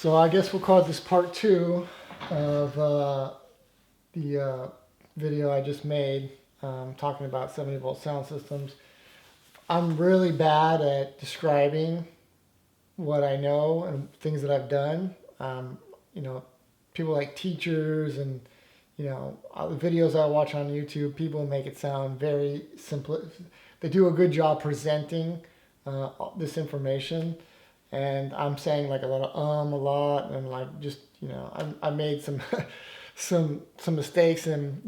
So I guess we'll call this part two of the video I just made talking about 70 volt sound systems. I'm really bad at describing what I know and things that I've done. You know, people like teachers and all the videos I watch on YouTube, people make it sound very simple. They do a good job presenting this information, and I'm saying like a lot of a lot, and like just I made some some mistakes and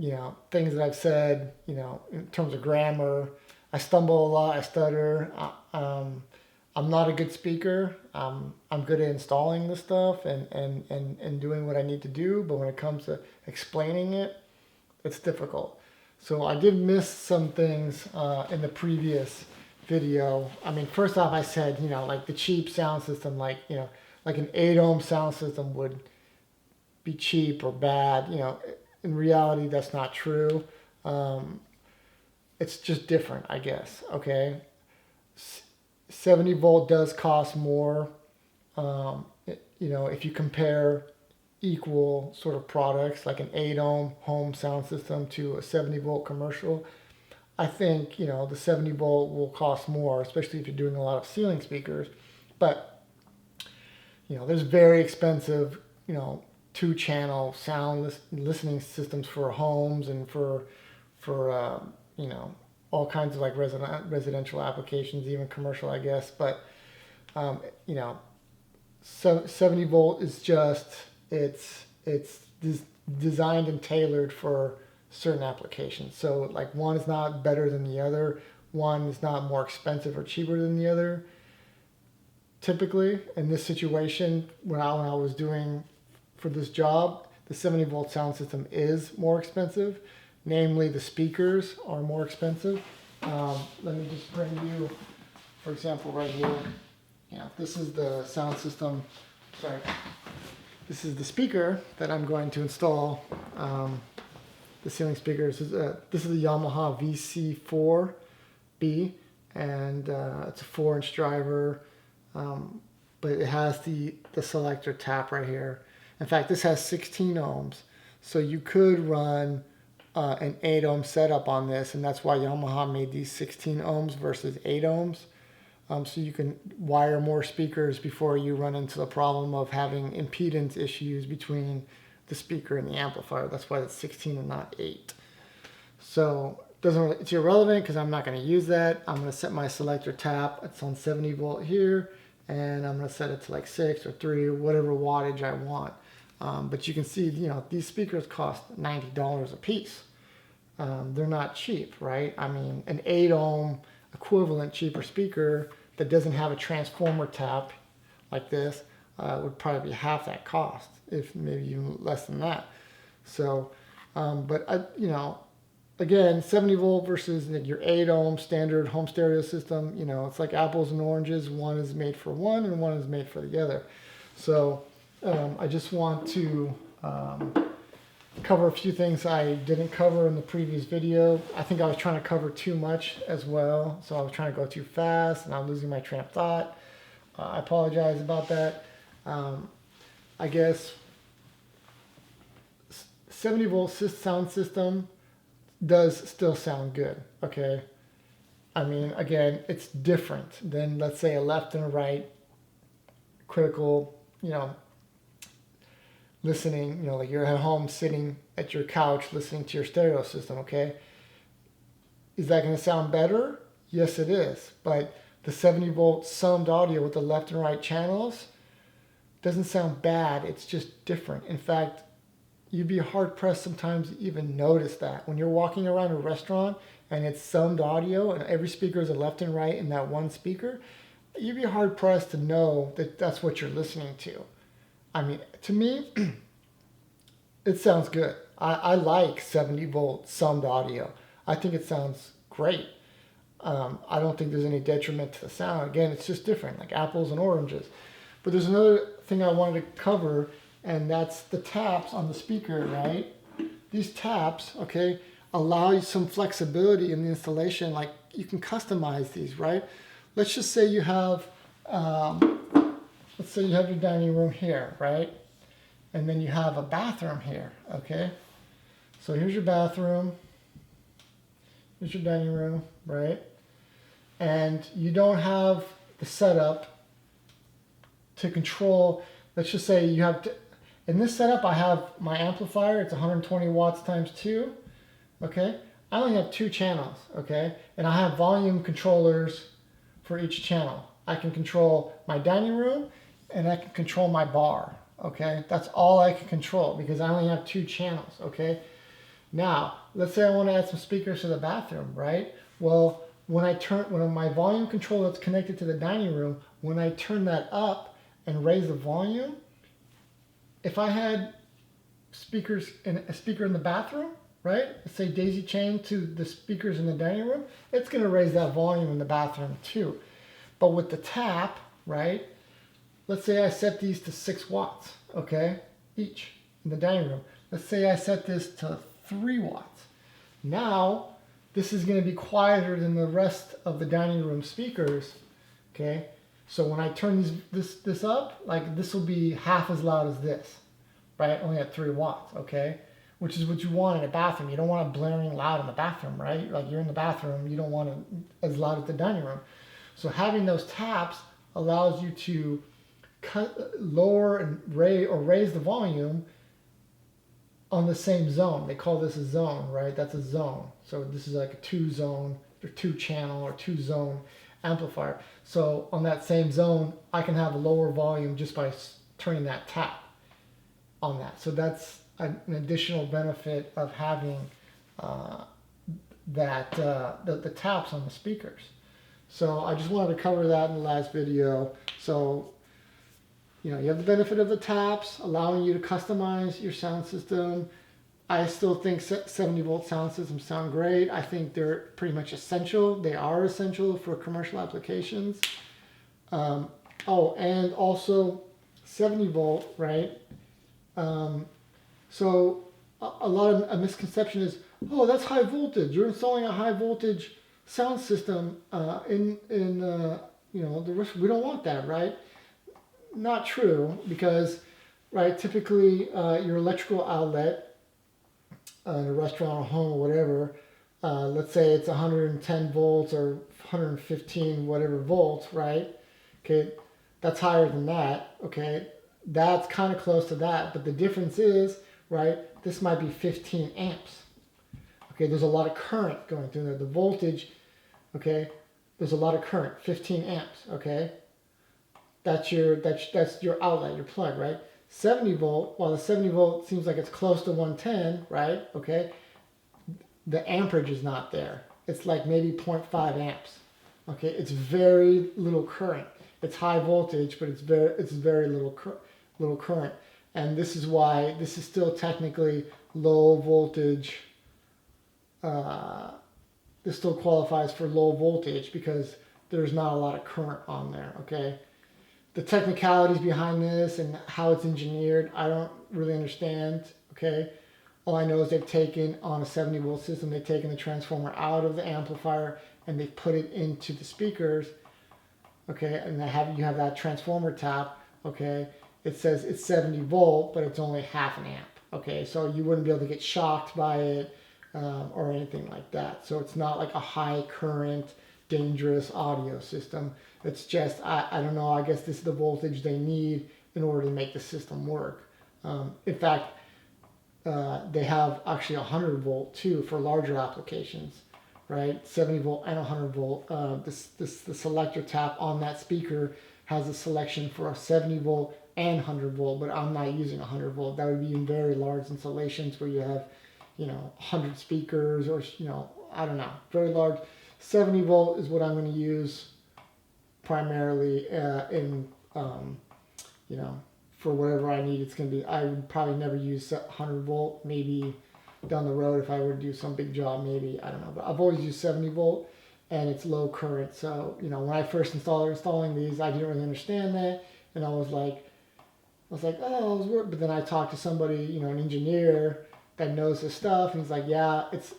things that I've said in terms of grammar. I stumble a lot. I stutter. I'm not a good speaker. I'm good at installing the stuff and doing what I need to do, but when it comes to explaining it, it's difficult. So I did miss some things in the previous video. I mean, first off, I said, like the cheap sound system, like an 8 ohm sound system would be cheap or bad. In reality, that's not true. It's just different, I guess. Okay. 70 volt does cost more. If you compare equal sort of products like an 8 ohm home sound system to a 70 volt commercial, I think the 70 volt will cost more, especially if you're doing a lot of ceiling speakers. But there's very expensive 2-channel sound listening systems for homes and for all kinds of like residential applications, even commercial, I guess. But so 70 volt is just it's designed and tailored for certain applications. So like one is not better than the other. One is not more expensive or cheaper than the other. Typically, in this situation, when I was doing for this job, the 70 volt sound system is more expensive. Namely, the speakers are more expensive. Let me just bring you, for example, right here. This is the sound system. Sorry. This is the speaker that I'm going to install. The ceiling speakers. This is a Yamaha VC4B, and it's a 4-inch driver, but it has the selector tap right here. In fact, this has 16 ohms, so you could run an 8 ohm setup on this, and that's why Yamaha made these 16 ohms versus 8 ohms. So you can wire more speakers before you run into the problem of having impedance issues between the speaker and the amplifier. That's why it's 16 and not 8. So it's irrelevant because I'm not going to use that. I'm going to set my selector tap. It's on 70 volt here, and I'm going to set it to like 6 or 3 or whatever wattage I want. But you can see, these speakers cost $90 a piece. They're not cheap, right? I mean, an 8 ohm equivalent cheaper speaker that doesn't have a transformer tap like this would probably be half that cost, if maybe even less than that. So, again, 70 volt versus your 8 ohm standard home stereo system, it's like apples and oranges. One is made for one and one is made for the other. So I just want to cover a few things I didn't cover in the previous video. I think I was trying to cover too much as well, so I was trying to go too fast and I'm losing my train of thought. I apologize about that. I guess 70 volt sound system does still sound good, okay? I mean, again, it's different than, let's say, a left and a right critical, listening, like you're at home sitting at your couch listening to your stereo system, okay? Is that going to sound better? Yes, it is. But the 70 volt summed audio with the left and right channels doesn't sound bad. It's just different. In fact, you'd be hard pressed sometimes to even notice that. When you're walking around a restaurant and it's summed audio and every speaker is a left and right in that one speaker, you'd be hard pressed to know that that's what you're listening to. I mean, to me, it sounds good. I like 70 volt summed audio. I think it sounds great. I don't think there's any detriment to the sound. Again, it's just different, like apples and oranges. But there's another thing I wanted to cover, and that's the taps on the speaker, right? These taps, okay, allow you some flexibility in the installation. Like you can customize these, right? Let's just say you have let's say you have your dining room here, right? And then you have a bathroom here, okay? So here's your bathroom, here's your dining room, right? And you don't have the setup to control, let's just say you have to, in this setup I have my amplifier, it's 120 watts times 2, okay? I only have 2 channels, okay? And I have volume controllers for each channel. I can control my dining room and I can control my bar, okay? That's all I can control because I only have 2 channels, okay? Now, let's say I want to add some speakers to the bathroom, right? Well, when my volume controller that's connected to the dining room, when I turn that up and raise the volume, if I had a speaker in the bathroom, right? Let's say daisy chain to the speakers in the dining room, it's going to raise that volume in the bathroom too. But with the tap, right? Let's say I set these to 6 watts, okay? Each in the dining room. Let's say I set this to 3 watts. Now, this is going to be quieter than the rest of the dining room speakers, okay? So when I turn this up, like this will be half as loud as this, right? Only at 3 watts, okay? Which is what you want in a bathroom. You don't want it blaring loud in the bathroom, right? Like you're in the bathroom, you don't want it as loud as the dining room. So having those taps allows you to lower and raise the volume on the same zone. They call this a zone, right? That's a zone. So this is like a 2-zone or 2-channel or 2-zone amplifier. So on that same zone, I can have a lower volume just by turning that tap on that. So that's an additional benefit of having the taps on the speakers. So I just wanted to cover that in the last video. So, you know, you have the benefit of the taps, allowing you to customize your sound system. I still think 70-volt sound systems sound great. I think they're pretty much essential. They are essential for commercial applications. Oh, and also 70-volt, right? So a lot of a misconception is, oh, that's high voltage. You're installing a high voltage sound system you know, we don't want that, right? Not true, because right, typically your electrical outlet in a restaurant or home or whatever, let's say it's 110 volts or 115 whatever volts, right? Okay, that's higher than that. Okay, that's kind of close to that, but the difference is, right, this might be 15 amps. Okay, there's a lot of current going through there. The voltage, okay, there's a lot of current, 15 amps, okay? That's your outlet, your plug, right? 70 volt, while the 70 volt seems like it's close to 110, right? Okay, the amperage is not there. It's like maybe 0.5 amps. Okay, it's very little current. It's high voltage, but it's very little current. And this is why this is still technically low voltage. This still qualifies for low voltage because there's not a lot of current on there, okay? The technicalities behind this and how it's engineered, I don't really understand, okay? All I know is they've taken, on a 70-volt system, they've taken the transformer out of the amplifier and they've put it into the speakers, okay? And you have that transformer tap, okay? It says it's 70 volt, but it's only half an amp, okay? So you wouldn't be able to get shocked by it or anything like that. So it's not like a high current, dangerous audio system. It's just, I don't know, I guess this is the voltage they need in order to make the system work. In fact, they have actually 100 volt too for larger applications, right? 70 volt and 100 volt. The selector tap on that speaker has a selection for a 70 volt and 100 volt, but I'm not using 100 volt. That would be in very large installations where you have, you know, 100 speakers or, you know, I don't know, very large. 70 volt is what I'm going to use primarily you know, for whatever I need. It's going to be, I would probably never use 100 volt, maybe down the road if I were to do some big job, maybe, I don't know. But I've always used 70 volt and it's low current. So, you know, when I first installing these, I didn't really understand that. And I was like, oh, it was, but then I talked to somebody, you know, an engineer that knows this stuff, and he's like, yeah, it's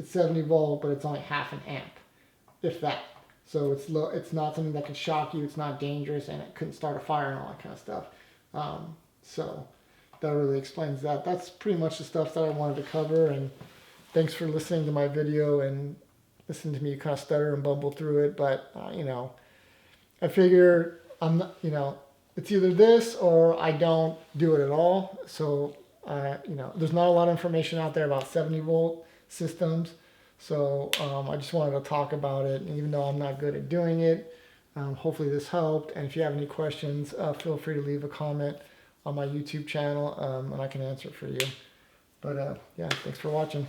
70 volt, but it's only half an amp, if that. So it's low, it's not something that could shock you, it's not dangerous, and it couldn't start a fire and all that kind of stuff. So that really explains that. That's pretty much the stuff that I wanted to cover, and thanks for listening to my video and listening to me kind of stutter and bumble through it. But, you know, I figure I'm not, you know, it's either this or I don't do it at all. So, you know, there's not a lot of information out there about 70-volt systems. So I just wanted to talk about it. And even though I'm not good at doing it, hopefully this helped. And if you have any questions, feel free to leave a comment on my YouTube channel, and I can answer it for you. But yeah, thanks for watching.